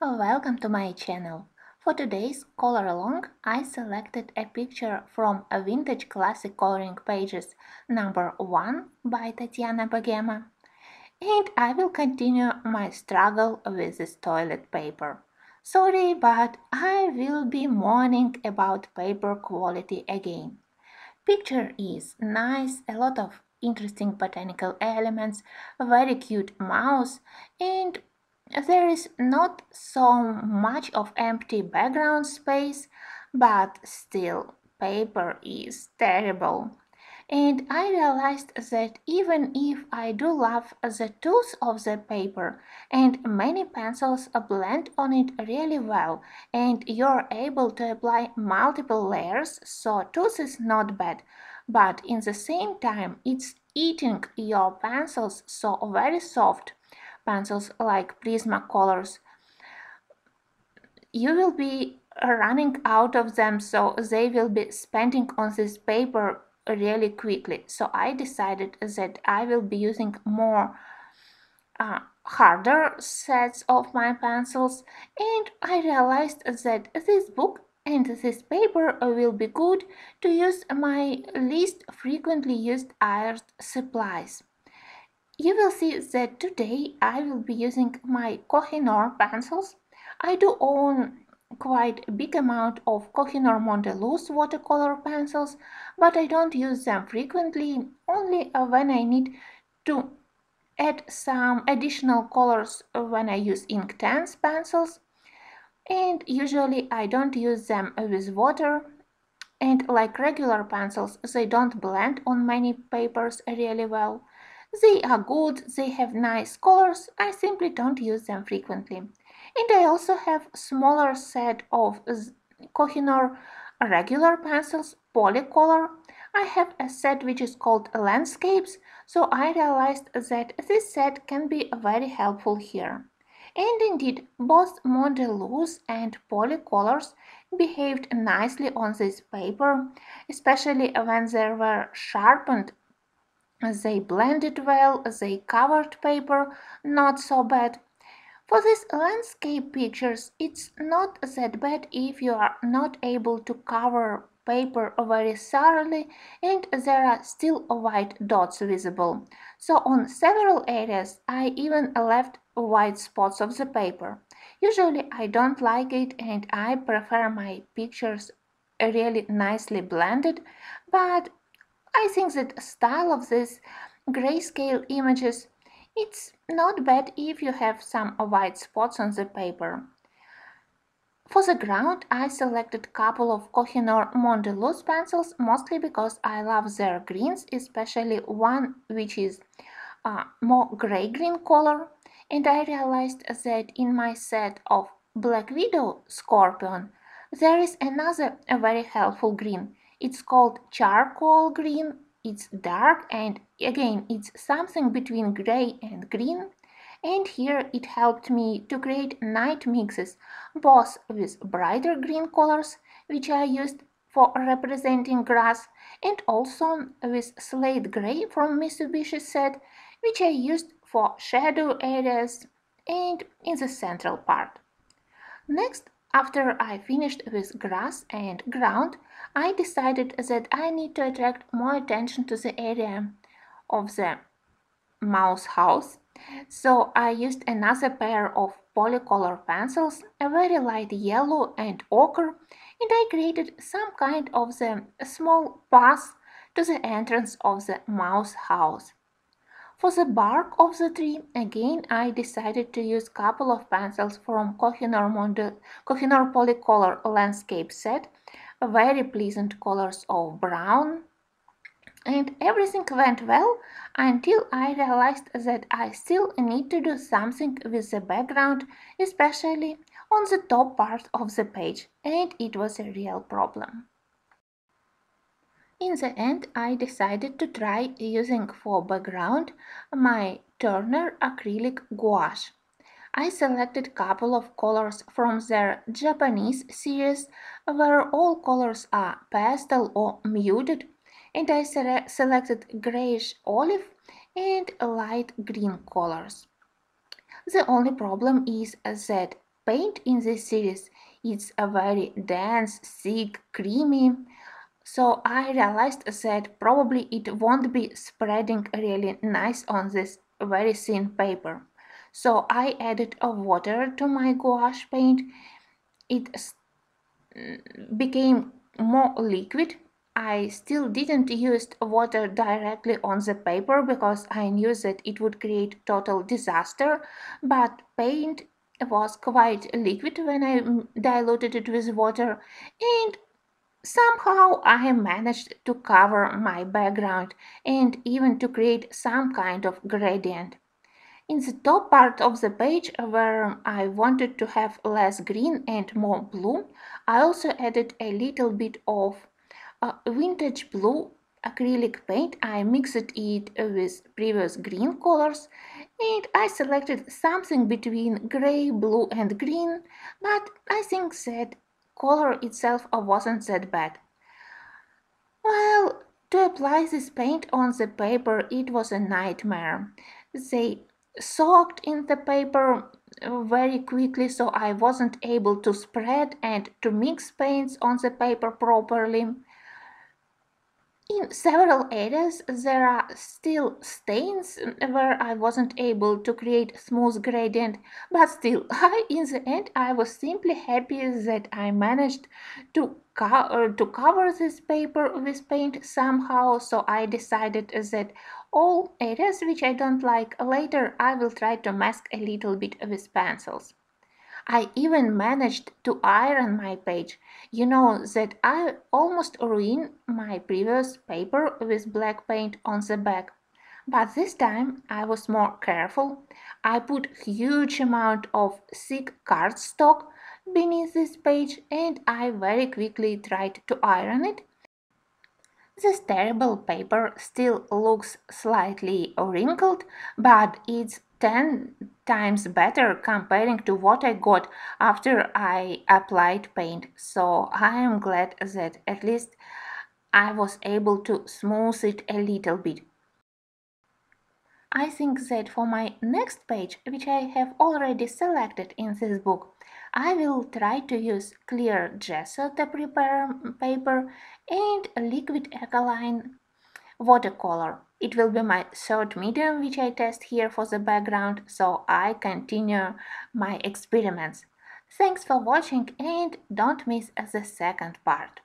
Welcome to my channel. For today's color along, I selected a picture from a vintage classic coloring pages number 1 by Tatiana Bogema, and I will continue my struggle with this toilet paper. Sorry, but I will be mourning about paper quality again. Picture is nice, a lot of interesting botanical elements, a very cute mouse, and there is not so much of empty background space, but still, paper is terrible. And I realized that even if I do love the tools of the paper, and many pencils blend on it really well, and you're able to apply multiple layers, so tools is not bad. But in the same time, it's eating your pencils so very soft. Pencils like Prismacolors, you will be running out of them, so they will be spending on this paper really quickly. So I decided that I will be using more harder sets of my pencils, and I realized that this book and this paper will be good to use my least frequently used art supplies. You will see that today I will be using my Kohinoor pencils. I do own quite a big amount of Kohinoor Mondeluz watercolor pencils, but I don't use them frequently, only when I need to add some additional colors when I use Inktense pencils, and usually I don't use them with water, and like regular pencils, they don't blend on many papers really well. They are good, they have nice colors, I simply don't use them frequently. And I also have smaller set of Kohinoor regular pencils, polycolor. I have a set which is called Landscapes, so I realized that this set can be very helpful here. And indeed, both Mondeluz and polycolors behaved nicely on this paper, especially when they were sharpened. They blended well, they covered paper, not so bad. For these landscape pictures, it's not that bad if you are not able to cover paper very thoroughly and there are still white dots visible. So on several areas I even left white spots of the paper. Usually I don't like it and I prefer my pictures really nicely blended, but I think that style of these grayscale images, it's not bad if you have some white spots on the paper. For the ground, I selected a couple of Kohinoor Mondeluz pencils, mostly because I love their greens, especially one which is more gray-green color, and I realized that in my set of Black Widow Scorpion, there is another very helpful green. It's called charcoal green. It's dark and again it's something between gray and green. And here it helped me to create night mixes, both with brighter green colors, which I used for representing grass, and also with slate gray from Mitsubishi set, which I used for shadow areas and in the central part. Next, after I finished with grass and ground, I decided that I need to attract more attention to the area of the mouse house. So I used another pair of polycolor pencils, a very light yellow and ochre, and I created some kind of the small path to the entrance of the mouse house. For the bark of the tree, again I decided to use a couple of pencils from Kohinoor Polycolor Landscape set, very pleasant colors of brown, and everything went well until I realized that I still need to do something with the background, especially on the top part of the page, and it was a real problem. In the end, I decided to try using for background my Turner acrylic gouache. I selected a couple of colors from their Japanese series where all colors are pastel or muted, and I selected grayish olive and light green colors. The only problem is that paint in this series. It's a very dense, thick, creamy. So I realized that probably it won't be spreading really nice on this very thin paper. So I added a water to my gouache paint. It became more liquid. I still didn't use water directly on the paper because I knew that it would create total disaster, but paint was quite liquid when I diluted it with water, and somehow I managed to cover my background and even to create some kind of gradient. In the top part of the page where I wanted to have less green and more blue, I also added a little bit of vintage blue acrylic paint. I mixed it with previous green colors and I selected something between gray, blue and green, but I think that color itself wasn't that bad. Well, to apply this paint on the paper, it was a nightmare. They soaked in the paper very quickly, so I wasn't able to spread and to mix paints on the paper properly. In several areas, there are still stains where I wasn't able to create smooth gradient, but still, in the end, I was simply happy that I managed to cover this paper with paint somehow. So I decided that all areas which I don't like later, I will try to mask a little bit with pencils. I even managed to iron my page. You know that I almost ruined my previous paper with black paint on the back. But this time I was more careful. I put huge amount of thick cardstock beneath this page and I very quickly tried to iron it. This terrible paper still looks slightly wrinkled, but it's 10 times better comparing to what I got after I applied paint. So I am glad that at least I was able to smooth it a little bit. I think that for my next page, which I have already selected in this book, I will try to use clear gesso to prepare paper and liquid alkaline watercolor. It will be my third medium which I test here for the background, so I continue my experiments. Thanks for watching and don't miss the second part.